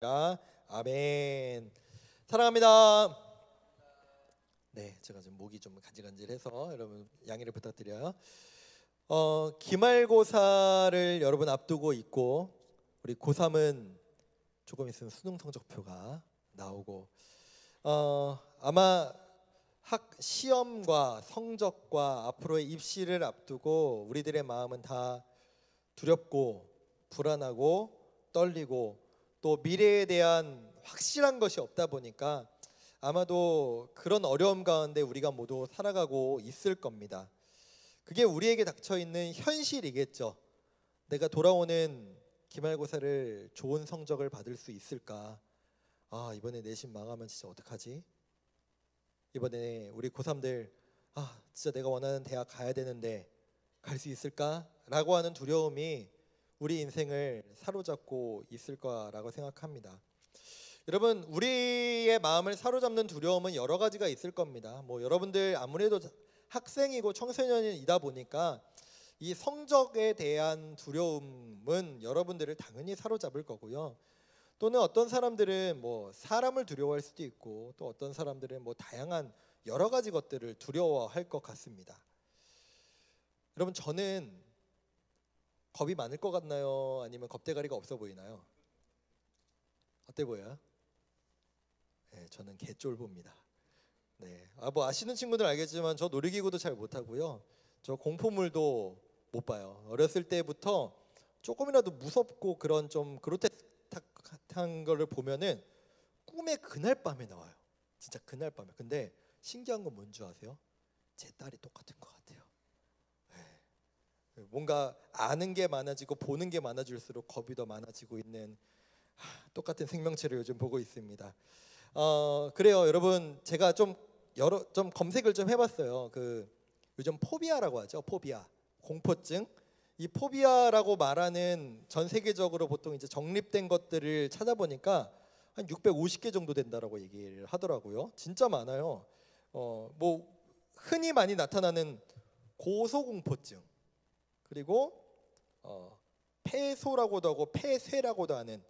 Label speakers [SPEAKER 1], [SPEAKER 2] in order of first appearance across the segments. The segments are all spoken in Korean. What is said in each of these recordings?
[SPEAKER 1] 아멘. 사랑합니다. 네, 제가 좀 목이 좀 간질간질해서 여러분 양해를 부탁드려요. 기말고사를 여러분 앞두고 있고 우리 고3은 조금 있으면 수능 성적표가 나오고 아마 학 시험과 성적과 앞으로의 입시를 앞두고 우리들의 마음은 다 두렵고 불안하고 떨리고 또 미래에 대한 확실한 것이 없다 보니까 아마도 그런 어려움 가운데 우리가 모두 살아가고 있을 겁니다. 그게 우리에게 닥쳐 있는 현실이겠죠. 내가 돌아오는 기말고사를 좋은 성적을 받을 수 있을까? 이번에 내신 망하면 진짜 어떡하지? 이번에 우리 고3들 진짜 내가 원하는 대학 가야 되는데 갈 수 있을까? 라고 하는 두려움이 우리 인생을 사로잡고 있을 거라고 생각합니다. 여러분, 우리의 마음을 사로잡는 두려움은 여러 가지가 있을 겁니다. 여러분들 아무래도 학생이고 청소년이다 보니까 이 성적에 대한 두려움은 여러분들을 당연히 사로잡을 거고요. 또는 어떤 사람들은 사람을 두려워할 수도 있고 또 어떤 사람들은 다양한 여러 가지 것들을 두려워할 것 같습니다. 여러분, 저는 겁이 많을 것 같나요? 아니면 겁대가리가 없어 보이나요? 어때 보여요? 네, 저는 개쫄보입니다. 네, 아시는 친구들 알겠지만 저 놀이기구도 잘 못하고요. 저 공포물도 못 봐요. 어렸을 때부터 조금이라도 무섭고 그런 좀 그로테스크한 거를 보면은 꿈에 그날 밤에 나와요. 진짜 그날 밤에. 근데 신기한 건 뭔지 아세요? 제 딸이 똑같은 것 같아요. 네. 뭔가 아는 게 많아지고 보는 게 많아질수록 겁이 더 많아지고 있는 똑같은 생명체를 요즘 보고 있습니다. 그래요, 여러분. 제가 좀 검색을 좀 해봤어요. 요즘 포비아라고 하죠. 포비아, 공포증. 이 포비아라고 말하는 전 세계적으로 보통 이제 정립된 것들을 찾아보니까 한 650개 정도 된다라고 얘기를 하더라고요. 진짜 많아요. 흔히 많이 나타나는 고소공포증, 그리고 폐소라고도 하고 폐쇄라고도 하는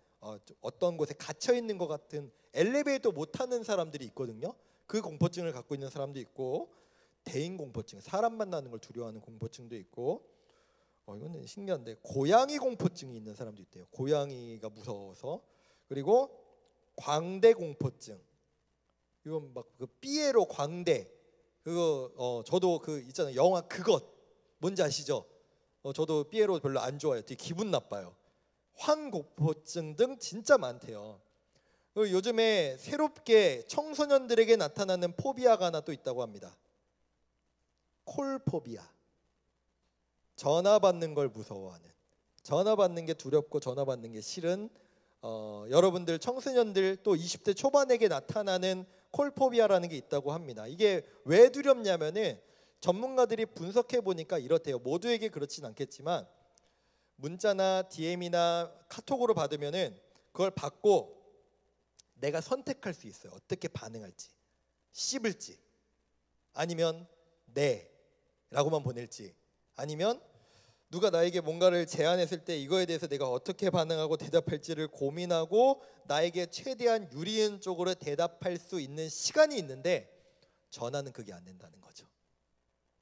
[SPEAKER 1] 어떤 곳에 갇혀 있는 것 같은 엘리베이터 못 타는 사람들이 있거든요. 그 공포증을 갖고 있는 사람도 있고, 대인 공포증, 사람 만나는 걸 두려워하는 공포증도 있고, 이거는 신기한데 고양이 공포증이 있는 사람도 있대요. 고양이가 무서워서. 그리고 광대 공포증. 이건 그 삐에로 광대. 그거 저도 있잖아요. 영화 그것 뭔지 아시죠? 저도 삐에로 별로 안 좋아해요. 되게 기분 나빠요. 황공포증 등 진짜 많대요. 요즘에 새롭게 청소년들에게 나타나는 포비아가 하나 또 있다고 합니다. 콜포비아. 전화 받는 걸 무서워하는, 전화 받는 게 두렵고 전화 받는 게 싫은 여러분들 청소년들 또 20대 초반에게 나타나는 콜포비아라는 게 있다고 합니다. 이게 왜 두렵냐면은 전문가들이 분석해 보니까 이렇대요. 모두에게 그렇진 않겠지만 문자나 DM이나 카톡으로 받으면은 그걸 받고 내가 선택할 수 있어요. 어떻게 반응할지. 씹을지, 아니면 네 라고만 보낼지, 아니면 누가 나에게 뭔가를 제안했을 때 이거에 대해서 내가 어떻게 반응하고 대답할지를 고민하고 나에게 최대한 유리한 쪽으로 대답할 수 있는 시간이 있는데, 전화는 그게 안 된다는 거죠.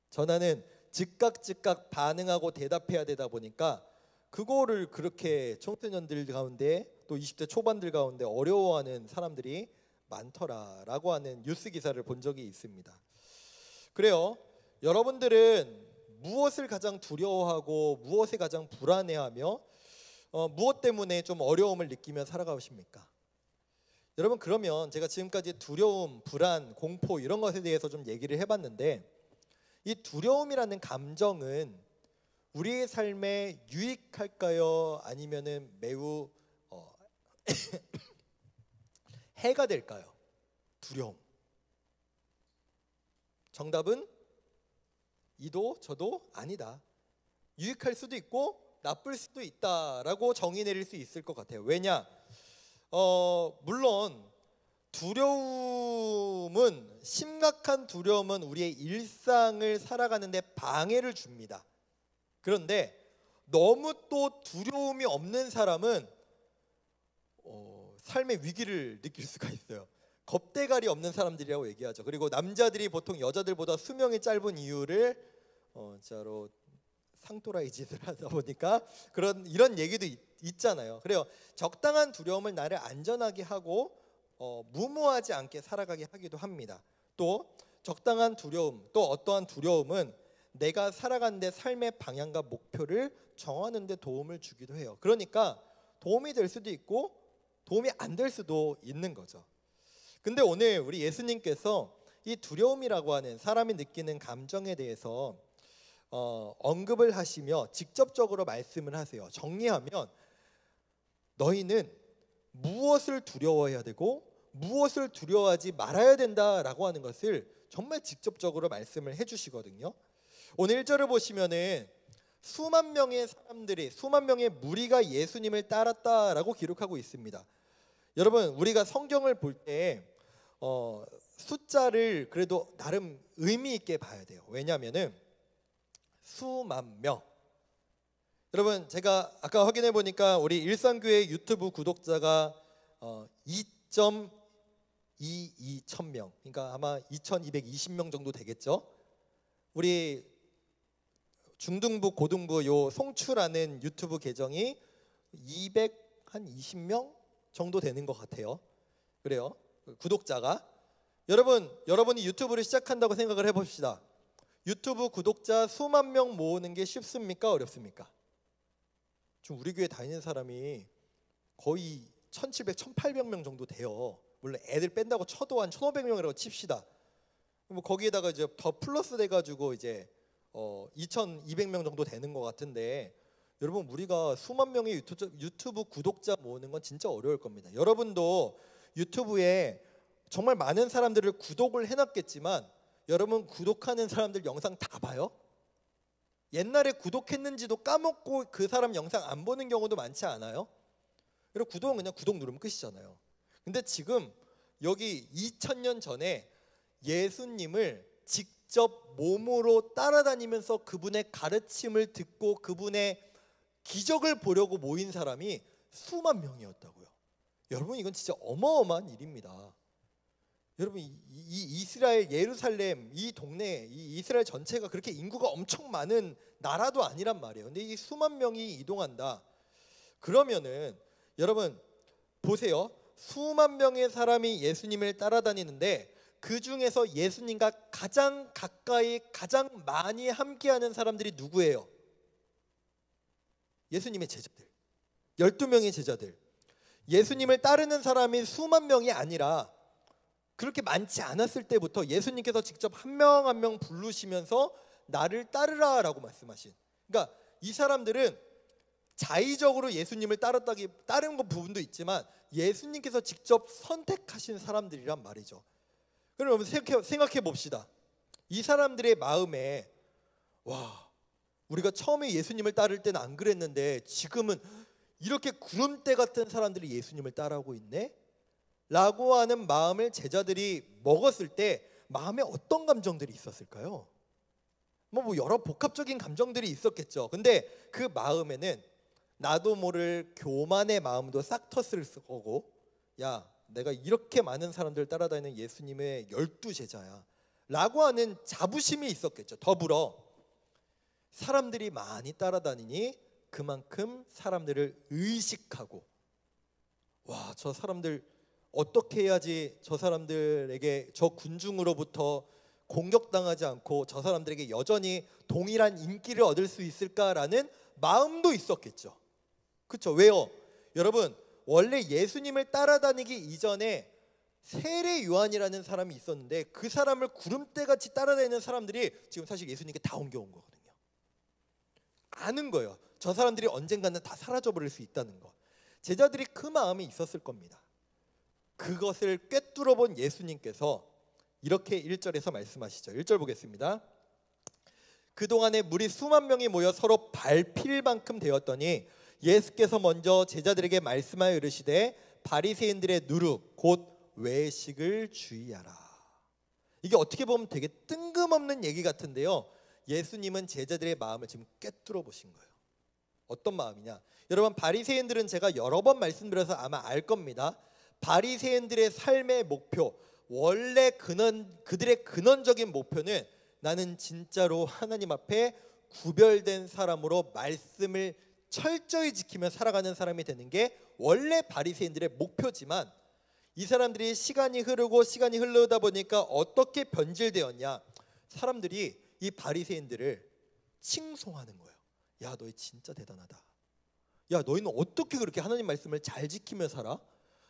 [SPEAKER 1] 전화는 즉각 반응하고 대답해야 되다 보니까 그거를 그렇게 청소년들 가운데 또 20대 초반들 가운데 어려워하는 사람들이 많더라라고 하는 뉴스 기사를 본 적이 있습니다. 그래요, 여러분들은 무엇을 가장 두려워하고 무엇에 가장 불안해하며 무엇 때문에 좀 어려움을 느끼며 살아가십니까? 여러분, 그러면 제가 지금까지 두려움, 불안, 공포 이런 것에 대해서 좀 얘기를 해봤는데, 이 두려움이라는 감정은 우리의 삶에 유익할까요? 아니면은 매우 해가 될까요? 두려움. 정답은 이도 저도 아니다. 유익할 수도 있고 나쁠 수도 있다라고 정의 내릴 수 있을 것 같아요. 왜냐? 물론 두려움은, 심각한 두려움은 우리의 일상을 살아가는데 방해를 줍니다. 그런데 너무 또 두려움이 없는 사람은 삶의 위기를 느낄 수가 있어요. 겁대갈이 없는 사람들이라고 얘기하죠. 그리고 남자들이 보통 여자들보다 수명이 짧은 이유를 진짜로 상토라이 짓을 하다 보니까 이런 얘기도 있잖아요. 그래요. 적당한 두려움을 나를 안전하게 하고 무모하지 않게 살아가게 하기도 합니다. 또 적당한 두려움, 또 어떠한 두려움은 내가 살아가는데 삶의 방향과 목표를 정하는 데 도움을 주기도 해요. 그러니까 도움이 될 수도 있고 도움이 안 될 수도 있는 거죠. 근데 오늘 우리 예수님께서 이 두려움이라고 하는 사람이 느끼는 감정에 대해서 언급을 하시며 직접적으로 말씀을 하세요. 정리하면 너희는 무엇을 두려워해야 되고 무엇을 두려워하지 말아야 된다라고 하는 것을 정말 직접적으로 말씀을 해주시거든요. 오늘 1절을 보시면은 수만 명의 사람들이, 수만 명의 무리가 예수님을 따랐다라고 기록하고 있습니다. 여러분, 우리가 성경을 볼 때 숫자를 그래도 나름 의미 있게 봐야 돼요. 왜냐하면은 수만 명. 여러분, 제가 아까 확인해 보니까 우리 일산교회 유튜브 구독자가 2.22천 명, 그러니까 아마 2,220명 정도 되겠죠. 우리 중등부, 고등부 요 송추라는 유튜브 계정이 220명 정도 되는 것 같아요. 그래요. 구독자가. 여러분이 유튜브를 시작한다고 생각을 해봅시다. 유튜브 구독자 수만 명 모으는 게 쉽습니까? 어렵습니까? 지금 우리 교회 다니는 사람이 거의 1,700, 1,800명 정도 돼요. 물론 애들 뺀다고 쳐도 한 1,500명이라고 칩시다. 뭐 거기에다가 이제 더 플러스 돼가지고 이제 2,200명 정도 되는 것 같은데, 여러분 우리가 수만 명의 유튜브 구독자 모으는 건 진짜 어려울 겁니다. 여러분도 유튜브에 정말 많은 사람들을 구독을 해놨겠지만 여러분 구독하는 사람들 영상 다 봐요? 옛날에 구독했는지도 까먹고 그 사람 영상 안 보는 경우도 많지 않아요? 그리고 구독은 그냥 구독 누르면 끝이잖아요. 근데 지금 여기 2000년 전에 예수님을 직접 몸으로 따라다니면서 그분의 가르침을 듣고 그분의 기적을 보려고 모인 사람이 수만 명이었다고요. 여러분, 이건 진짜 어마어마한 일입니다. 여러분, 이 이스라엘 예루살렘 이 동네, 이 이스라엘 전체가 그렇게 인구가 엄청 많은 나라도 아니란 말이에요. 근데 이 수만 명이 이동한다. 그러면은 여러분 보세요. 수만 명의 사람이 예수님을 따라다니는데 그 중에서 예수님과 가장 가까이 가장 많이 함께하는 사람들이 누구예요? 예수님의 제자들, 12명의 제자들. 예수님을 따르는 사람이 수만 명이 아니라 그렇게 많지 않았을 때부터 예수님께서 직접 한 명 한 명 부르시면서 나를 따르라 라고 말씀하신, 그러니까 이 사람들은 자의적으로 예수님을 따른 것 부분도 있지만 예수님께서 직접 선택하신 사람들이란 말이죠. 그럼 생각해 봅시다. 이 사람들의 마음에, 와, 우리가 처음에 예수님을 따를 때는 안 그랬는데 지금은 이렇게 구름대 같은 사람들이 예수님을 따라오고 있네? 라고 하는 마음을 제자들이 먹었을 때 마음에 어떤 감정들이 있었을까요? 뭐 여러 복합적인 감정들이 있었겠죠. 근데 그 마음에는 나도 모를 교만의 마음도 싹 텄을 거고, 야, 내가 이렇게 많은 사람들 따라다니는 예수님의 12제자야 라고 하는 자부심이 있었겠죠. 더불어 사람들이 많이 따라다니니 그만큼 사람들을 의식하고, 와, 저 사람들 어떻게 해야지 저 사람들에게, 저 군중으로부터 공격당하지 않고 저 사람들에게 여전히 동일한 인기를 얻을 수 있을까라는 마음도 있었겠죠. 그렇죠? 왜요? 여러분, 원래 예수님을 따라다니기 이전에 세례 요한이라는 사람이 있었는데 그 사람을 구름대같이 따라다니는 사람들이 지금 사실 예수님께 다 옮겨온 거거든요. 아는 거예요. 저 사람들이 언젠가는 다 사라져버릴 수 있다는 거. 제자들이 그 마음이 있었을 겁니다. 그것을 꿰뚫어 본 예수님께서 이렇게 1절에서 말씀하시죠. 1절 보겠습니다. 그동안에 무리 수만 명이 모여 서로 밟힐 만큼 되었더니 예수께서 먼저 제자들에게 말씀하여 이르시되 바리새인들의 누룩 곧 외식을 주의하라. 이게 어떻게 보면 되게 뜬금없는 얘기 같은데요, 예수님은 제자들의 마음을 지금 꿰뚫어 보신 거예요. 어떤 마음이냐? 여러분, 바리새인들은 제가 여러 번 말씀드려서 아마 알 겁니다. 바리새인들의 삶의 목표, 원래 그들의 근원적인 목표는 나는 진짜로 하나님 앞에 구별된 사람으로 말씀을 철저히 지키며 살아가는 사람이 되는 게 원래 바리새인들의 목표지만, 이 사람들이 시간이 흐르다 보니까 어떻게 변질되었냐, 사람들이 이 바리새인들을 칭송하는 거예요. 야, 너희 진짜 대단하다. 야, 너희는 어떻게 그렇게 하나님 말씀을 잘 지키며 살아?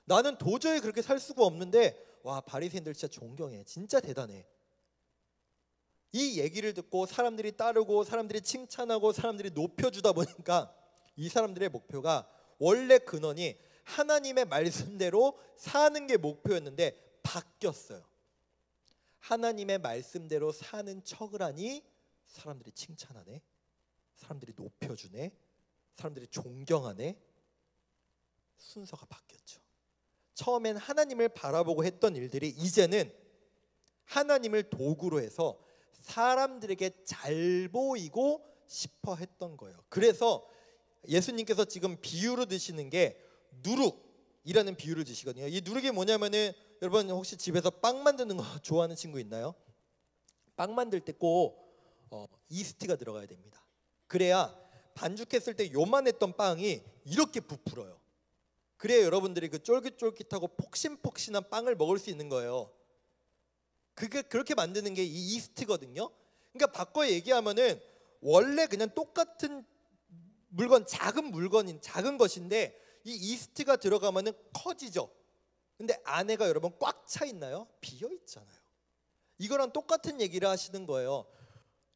[SPEAKER 1] 나는 도저히 그렇게 살 수가 없는데, 와, 바리새인들 진짜 존경해. 진짜 대단해. 이 얘기를 듣고 사람들이 따르고 사람들이 칭찬하고 사람들이 높여주다 보니까 이 사람들의 목표가, 원래 근원이 하나님의 말씀대로 사는 게 목표였는데 바뀌었어요. 하나님의 말씀대로 사는 척을 하니 사람들이 칭찬하네, 사람들이 높여주네, 사람들이 존경하네. 순서가 바뀌었죠. 처음엔 하나님을 바라보고 했던 일들이 이제는 하나님을 도구로 해서 사람들에게 잘 보이고 싶어 했던 거예요. 그래서 예수님께서 지금 비유로 드시는 게 누룩이라는 비유를 드시거든요. 이 누룩이 뭐냐면은, 여러분 혹시 집에서 빵 만드는 거 좋아하는 친구 있나요? 빵 만들 때 꼭 이스트가 들어가야 됩니다. 그래야 반죽했을 때 요만했던 빵이 이렇게 부풀어요. 그래야 여러분들이 그 쫄깃쫄깃하고 폭신폭신한 빵을 먹을 수 있는 거예요. 그렇게 만드는 게 이 이스트거든요. 그러니까 바꿔 얘기하면은 원래 그냥 똑같은 작은 것인데 이 이스트가 들어가면은 커지죠. 근데 안에가 여러분 꽉 차 있나요? 비어 있잖아요. 이거랑 똑같은 얘기를 하시는 거예요.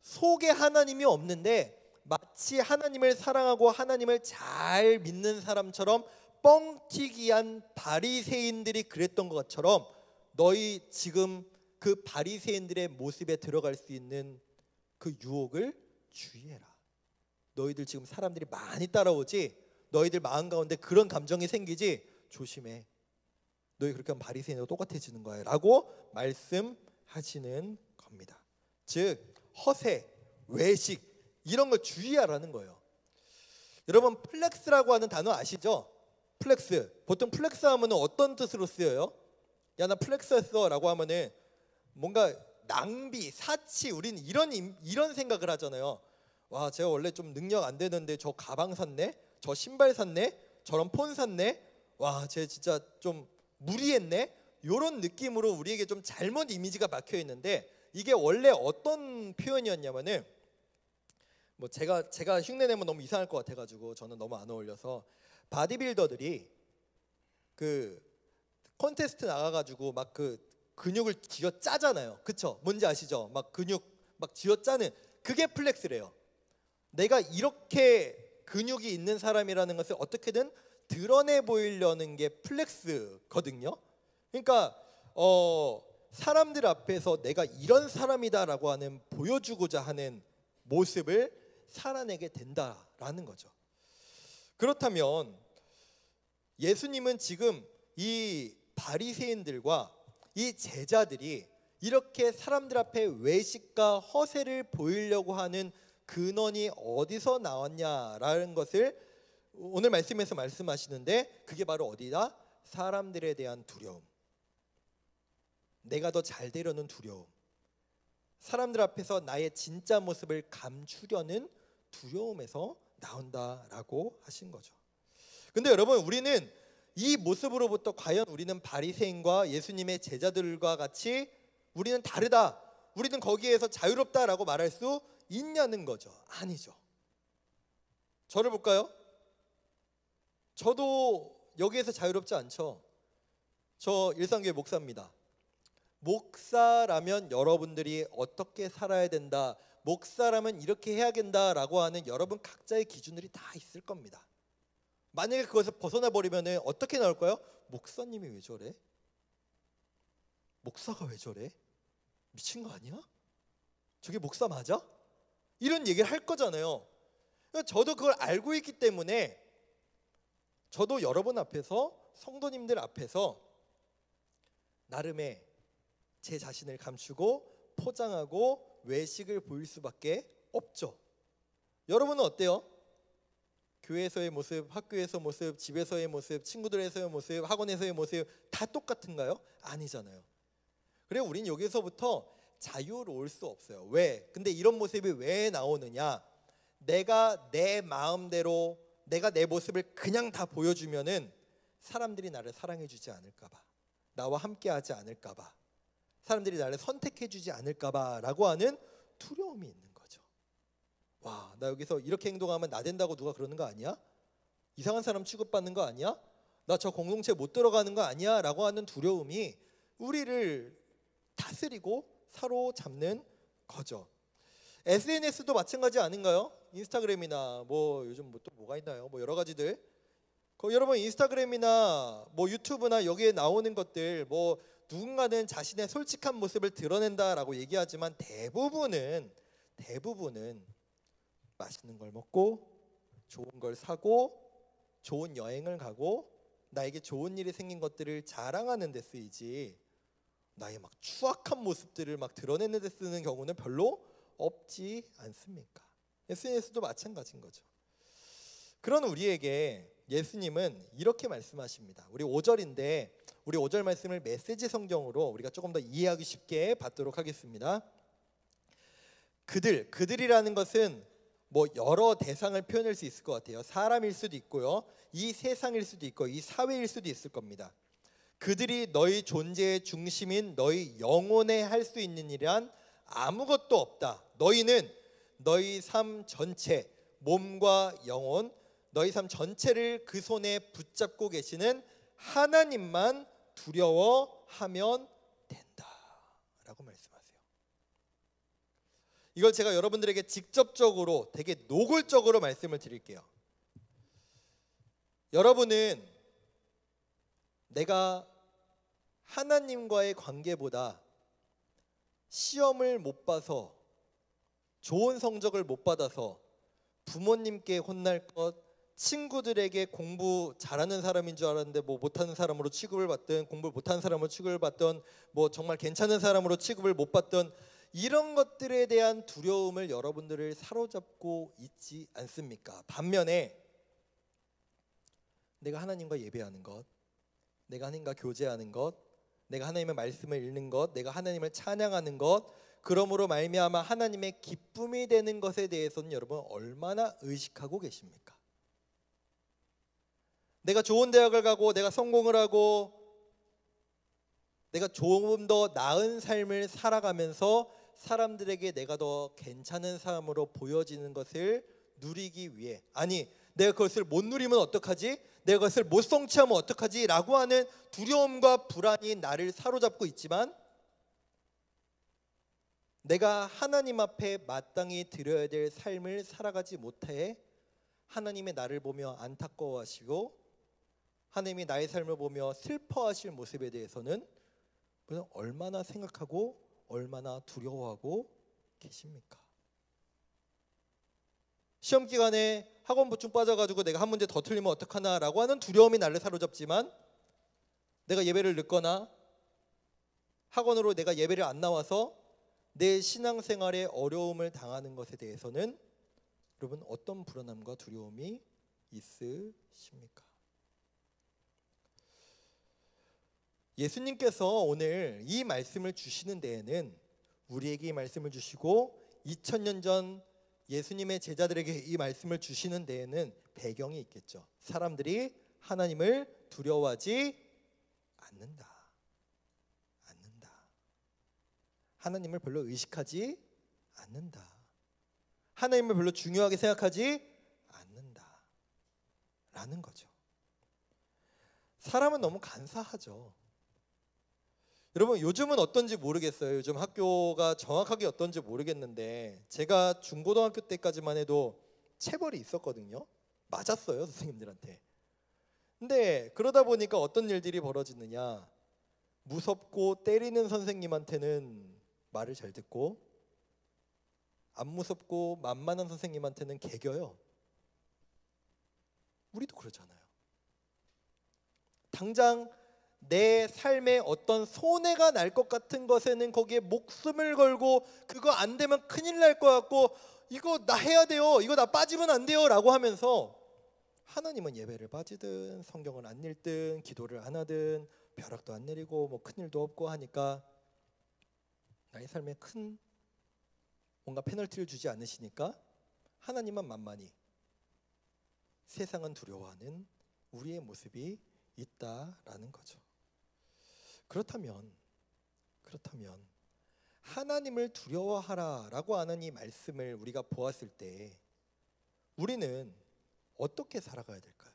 [SPEAKER 1] 속에 하나님이 없는데 마치 하나님을 사랑하고 하나님을 잘 믿는 사람처럼 뻥튀기한 바리새인들이 그랬던 것처럼, 너희 지금 그 바리새인들의 모습에 들어갈 수 있는 그 유혹을 주의해라. 너희들 지금 사람들이 많이 따라오지, 너희들 마음 가운데 그런 감정이 생기지, 조심해. 너희 그렇게 하면 바리새인하고 똑같아지는 거야 라고 말씀하시는 겁니다. 즉 허세, 외식 이런 걸 주의하라는 거예요. 여러분 플렉스라고 하는 단어 아시죠? 플렉스. 보통 플렉스 하면은 어떤 뜻으로 쓰여요? 야, 나 플렉스 했어 라고 하면은 뭔가 낭비, 사치, 우린 이런 생각을 하잖아요. 와, 제가 원래 좀 능력 안 되는데 저 가방 샀네, 저 신발 샀네, 저런 폰 샀네, 와, 쟤 진짜 좀 무리했네, 이런 느낌으로 우리에게 좀 잘못 이미지가 박혀 있는데, 이게 원래 어떤 표현이었냐면은, 뭐 제가 흉내 내면 너무 이상할 것 같아가지고 저는 너무 안 어울려서, 바디빌더들이 그 콘테스트 나가가지고 막 그 근육을 쥐어 짜잖아요. 그쵸? 뭔지 아시죠? 막 근육 막 쥐어 짜는 그게 플렉스래요. 내가 이렇게 근육이 있는 사람이라는 것을 어떻게든 드러내 보이려는 게 플렉스거든요. 그러니까 사람들 앞에서 내가 이런 사람이다라고 하는, 보여주고자 하는 모습을 살아내게 된다라는 거죠. 그렇다면 예수님은 지금 이 바리새인들과 이 제자들이 이렇게 사람들 앞에 외식과 허세를 보이려고 하는 근원이 어디서 나왔냐라는 것을 오늘 말씀에서 말씀하시는데, 그게 바로 어디다? 사람들에 대한 두려움, 내가 더 잘 되려는 두려움, 사람들 앞에서 나의 진짜 모습을 감추려는 두려움에서 나온다라고 하신 거죠. 근데 여러분, 우리는 이 모습으로부터 과연 우리는 바리새인과 예수님의 제자들과 같이 우리는 다르다, 우리는 거기에서 자유롭다라고 말할 수 있냐는 거죠. 아니죠. 저를 볼까요? 저도 여기에서 자유롭지 않죠. 저 일상교회 목사입니다. 목사라면 여러분들이 어떻게 살아야 된다, 목사라면 이렇게 해야 된다라고 하는 여러분 각자의 기준들이 다 있을 겁니다. 만약에 그것을 벗어나 버리면 어떻게 나올까요? 목사님이 왜 저래? 목사가 왜 저래? 미친 거 아니야? 저게 목사 맞아? 이런 얘기를 할 거잖아요. 저도 그걸 알고 있기 때문에 저도 여러분 앞에서, 성도님들 앞에서 나름의 제 자신을 감추고 포장하고 외식을 보일 수밖에 없죠. 여러분은 어때요? 교회에서의 모습, 학교에서 모습, 집에서의 모습, 친구들에서의 모습, 학원에서의 모습 다 똑같은가요? 아니잖아요. 그래서 우린 여기서부터 자유로울 수 없어요. 왜? 근데 이런 모습이 왜 나오느냐? 내가 내 마음대로 내가 내 모습을 그냥 다 보여주면은 사람들이 나를 사랑해주지 않을까봐, 나와 함께하지 않을까봐, 사람들이 나를 선택해주지 않을까봐라고 하는 두려움이 있는 거죠. 와, 나 여기서 이렇게 행동하면 나 된다고 누가 그러는 거 아니야? 이상한 사람 취급받는 거 아니야? 나 저 공동체 못 들어가는 거 아니야? 라고 하는 두려움이 우리를 다스리고 사로잡는 거죠. SNS도 마찬가지 아닌가요? 인스타그램이나 뭐 요즘 뭐 또 뭐가 있나요? 뭐 여러 가지들. 여러분 인스타그램이나 뭐 유튜브나 여기에 나오는 것들, 뭐 누군가는 자신의 솔직한 모습을 드러낸다라고 얘기하지만 대부분은 맛있는 걸 먹고 좋은 걸 사고 좋은 여행을 가고 나에게 좋은 일이 생긴 것들을 자랑하는 데 쓰이지, 나의 막 추악한 모습들을 막 드러내는 데 쓰는 경우는 별로 없지 않습니까? SNS도 마찬가지인 거죠. 그런 우리에게 예수님은 이렇게 말씀하십니다. 우리 5절인데 우리 5절 말씀을 메시지 성경으로 우리가 조금 더 이해하기 쉽게 받도록 하겠습니다. 그들이라는 것은 뭐 여러 대상을 표현할 수 있을 것 같아요. 사람일 수도 있고요, 이 세상일 수도 있고 이 사회일 수도 있을 겁니다. 그들이 너희 존재의 중심인 너희 영혼에 할 수 있는 일이란 아무것도 없다. 너희는 너희 삶 전체, 몸과 영혼, 너희 삶 전체를 그 손에 붙잡고 계시는 하나님만 두려워하면 된다 라고 말씀하세요. 이걸 제가 여러분들에게 직접적으로 되게 노골적으로 말씀을 드릴게요. 여러분은 내가 하나님과의 관계보다 시험을 못 봐서, 좋은 성적을 못 받아서 부모님께 혼날 것, 친구들에게 공부 잘하는 사람인 줄 알았는데 뭐 못하는 사람으로 취급을 받든, 공부를 못하는 사람으로 취급을 받든, 뭐 정말 괜찮은 사람으로 취급을 못 받든, 이런 것들에 대한 두려움을 여러분들을 사로잡고 있지 않습니까? 반면에 내가 하나님과 예배하는 것, 내가 하나님과 교제하는 것, 내가 하나님의 말씀을 읽는 것, 내가 하나님을 찬양하는 것, 그러므로 말미암아 하나님의 기쁨이 되는 것에 대해서는 여러분 얼마나 의식하고 계십니까? 내가 좋은 대학을 가고 내가 성공을 하고 내가 조금 더 나은 삶을 살아가면서 사람들에게 내가 더 괜찮은 사람으로 보여지는 것을 누리기 위해, 아니 내가 그것을 못 누리면 어떡하지? 내가 그것을 못 성취하면 어떡하지? 라고 하는 두려움과 불안이 나를 사로잡고 있지만, 내가 하나님 앞에 마땅히 드려야 될 삶을 살아가지 못해 하나님의 나를 보며 안타까워하시고 하나님이 나의 삶을 보며 슬퍼하실 모습에 대해서는 얼마나 생각하고 얼마나 두려워하고 계십니까? 시험 기간에 학원 보충 빠져가지고 내가 한 문제 더 틀리면 어떡하나 라고 하는 두려움이 나를 사로잡지만, 내가 예배를 늦거나 학원으로 내가 예배를 안 나와서 내 신앙생활에 어려움을 당하는 것에 대해서는 여러분 어떤 불안함과 두려움이 있으십니까? 예수님께서 오늘 이 말씀을 주시는 데에는, 우리에게 이 말씀을 주시고 2000년 전 예수님의 제자들에게 이 말씀을 주시는 데에는 배경이 있겠죠. 사람들이 하나님을 두려워하지 않는다. 하나님을 별로 의식하지 않는다. 하나님을 별로 중요하게 생각하지 않는다 라는 거죠. 사람은 너무 간사하죠. 여러분 요즘은 어떤지 모르겠어요. 요즘 학교가 정확하게 어떤지 모르겠는데, 제가 중고등학교 때까지만 해도 체벌이 있었거든요. 맞았어요, 선생님들한테. 근데 그러다 보니까 어떤 일들이 벌어지느냐, 무섭고 때리는 선생님한테는 말을 잘 듣고, 안 무섭고 만만한 선생님한테는 개겨요. 우리도 그러잖아요. 당장 내 삶에 어떤 손해가 날 것 같은 것에는 거기에 목숨을 걸고, 그거 안 되면 큰일 날 것 같고, 이거 나 해야 돼요, 이거 나 빠지면 안 돼요 라고 하면서 하나님은 예배를 빠지든 성경을 안 읽든 기도를 안 하든 벼락도 안 내리고 뭐 큰일도 없고 하니까 나의 삶에 큰 뭔가 페널티를 주지 않으시니까 하나님만 만만히, 세상은 두려워하는 우리의 모습이 있다라는 거죠. 그렇다면 하나님을 두려워하라라고 하는 이 말씀을 우리가 보았을 때 우리는 어떻게 살아가야 될까요?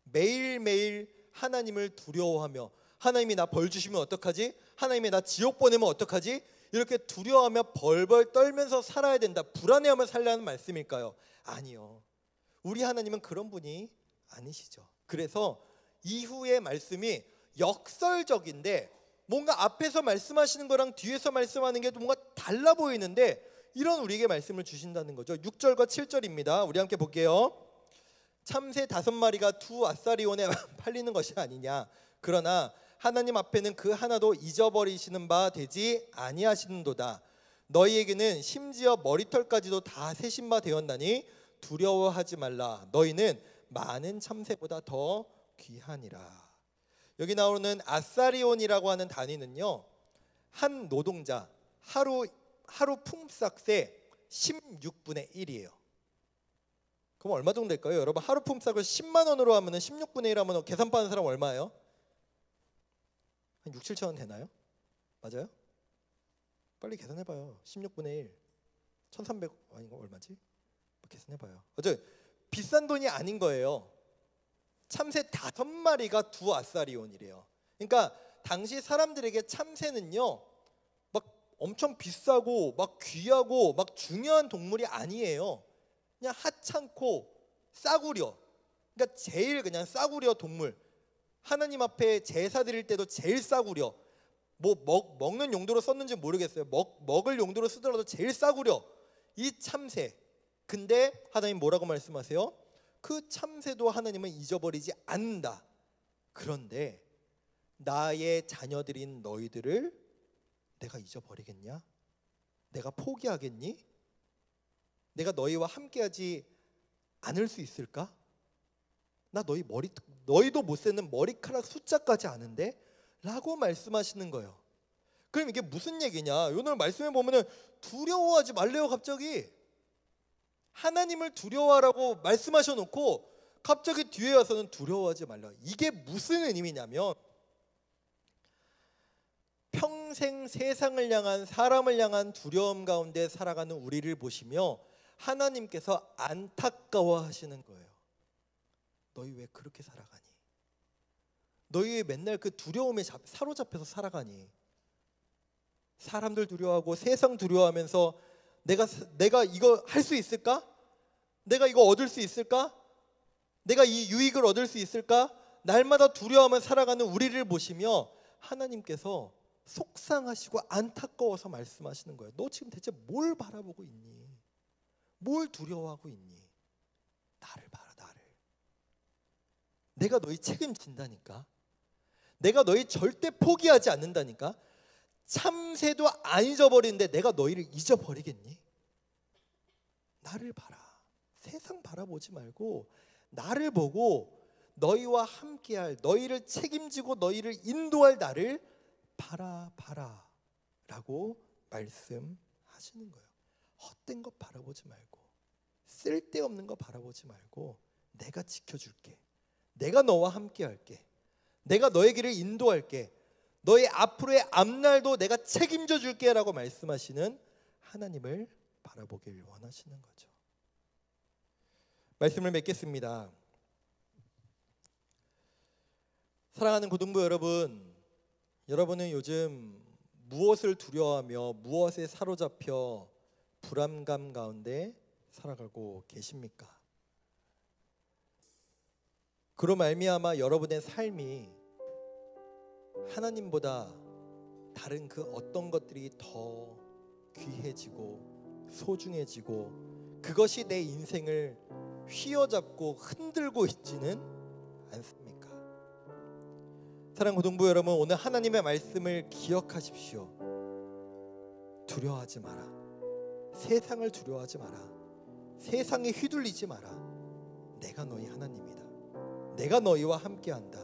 [SPEAKER 1] 매일매일 하나님을 두려워하며 하나님이 나 벌 주시면 어떡하지? 하나님이 나 지옥 보내면 어떡하지? 이렇게 두려워하며 벌벌 떨면서 살아야 된다, 불안해하며 살라는 말씀일까요? 아니요. 우리 하나님은 그런 분이 아니시죠. 그래서 이후의 말씀이 역설적인데 뭔가 앞에서 말씀하시는 거랑 뒤에서 말씀하는 게 뭔가 달라 보이는데 이런 우리에게 말씀을 주신다는 거죠. 6절과 7절입니다. 우리 함께 볼게요. 참새 5마리가 두 아사리온에 팔리는 것이 아니냐. 그러나 하나님 앞에는 그 하나도 잊어버리시는 바 되지 아니하시는도다. 너희에게는 심지어 머리털까지도 다 세신 바 되었나니 두려워하지 말라. 너희는 많은 참새보다 더 귀하니라. 여기 나오는 아사리온이라고 하는 단위는요, 한 노동자 하루 품삯의 16분의 1이에요. 그럼 얼마 정도 될까요? 여러분, 하루 품삯을 10만 원으로 하면 16분의 1 하면 계산판 하는 사람 얼마예요? 한 6, 7천 원 되나요? 맞아요? 빨리 계산해봐요. 16분의 1 1300 아닌가 얼마지? 계산해봐요. 어쨌든 비싼 돈이 아닌 거예요. 참새 5마리가 두 아사리온이래요. 그러니까 당시 사람들에게 참새는요 막 엄청 비싸고 막 귀하고 막 중요한 동물이 아니에요. 그냥 하찮고 싸구려, 그러니까 제일 그냥 싸구려 동물. 하나님 앞에 제사 드릴 때도 제일 싸구려. 뭐 먹는 용도로 썼는지 모르겠어요. 먹을 용도로 쓰더라도 제일 싸구려 이 참새. 근데 하나님 뭐라고 말씀하세요? 그 참새도 하나님은 잊어버리지 않는다. 그런데 나의 자녀들인 너희들을 내가 잊어버리겠냐? 내가 포기하겠니? 내가 너희와 함께하지 않을 수 있을까? 나 너희도 못 세는 머리카락 숫자까지 아는데? 라고 말씀하시는 거예요. 그럼 이게 무슨 얘기냐? 오늘 말씀에 보면은 두려워하지 말래요. 갑자기 하나님을 두려워하라고 말씀하셔 놓고 갑자기 뒤에 와서는 두려워하지 말라. 이게 무슨 의미냐면 평생 세상을 향한, 사람을 향한 두려움 가운데 살아가는 우리를 보시며 하나님께서 안타까워하시는 거예요. 너희 왜 그렇게 살아가니? 너희 왜 맨날 그 두려움에 사로잡혀서 살아가니? 사람들 두려워하고 세상 두려워하면서 내가 이거 할 수 있을까? 내가 이거 얻을 수 있을까? 내가 이 유익을 얻을 수 있을까? 날마다 두려워하며 살아가는 우리를 보시며 하나님께서 속상하시고 안타까워서 말씀하시는 거예요. 너 지금 대체 뭘 바라보고 있니? 뭘 두려워하고 있니? 나를 봐라, 나를. 내가 너희 책임진다니까. 내가 너희 절대 포기하지 않는다니까. 참새도 안 잊어버리는데 내가 너희를 잊어버리겠니? 나를 봐라. 세상 바라보지 말고 나를 보고 너희와 함께할, 너희를 책임지고 너희를 인도할 나를 바라 라고 말씀하시는 거예요. 헛된 것 바라보지 말고, 쓸데없는 거 바라보지 말고 내가 지켜줄게. 내가 너와 함께할게. 내가 너의 길을 인도할게. 너의 앞으로의 앞날도 내가 책임져 줄게 라고 말씀하시는 하나님을 바라보길 원하시는 거죠. 말씀을 맺겠습니다. 사랑하는 고등부 여러분, 여러분은 요즘 무엇을 두려워하며 무엇에 사로잡혀 불안감 가운데 살아가고 계십니까? 그로 말미암아 여러분의 삶이 하나님보다 다른 그 어떤 것들이 더 귀해지고 소중해지고 그것이 내 인생을 휘어잡고 흔들고 있지는 않습니까? 사랑하는 고등부 여러분, 오늘 하나님의 말씀을 기억하십시오. 두려워하지 마라. 세상을 두려워하지 마라. 세상에 휘둘리지 마라. 내가 너희 하나님이다. 내가 너희와 함께한다.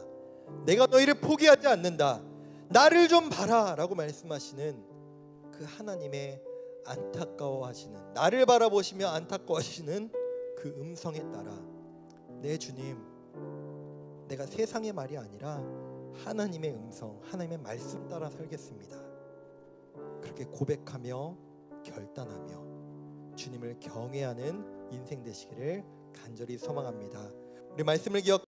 [SPEAKER 1] 내가 너희를 포기하지 않는다. 나를 좀 봐라 라고 말씀하시는 그 하나님의 안타까워하시는, 나를 바라보시며 안타까워하시는 그 음성에 따라 내 주님, 내가 세상의 말이 아니라 하나님의 음성, 하나님의 말씀 따라 살겠습니다. 그렇게 고백하며 결단하며 주님을 경외하는 인생 되시기를 간절히 소망합니다. 우리 말씀을 기억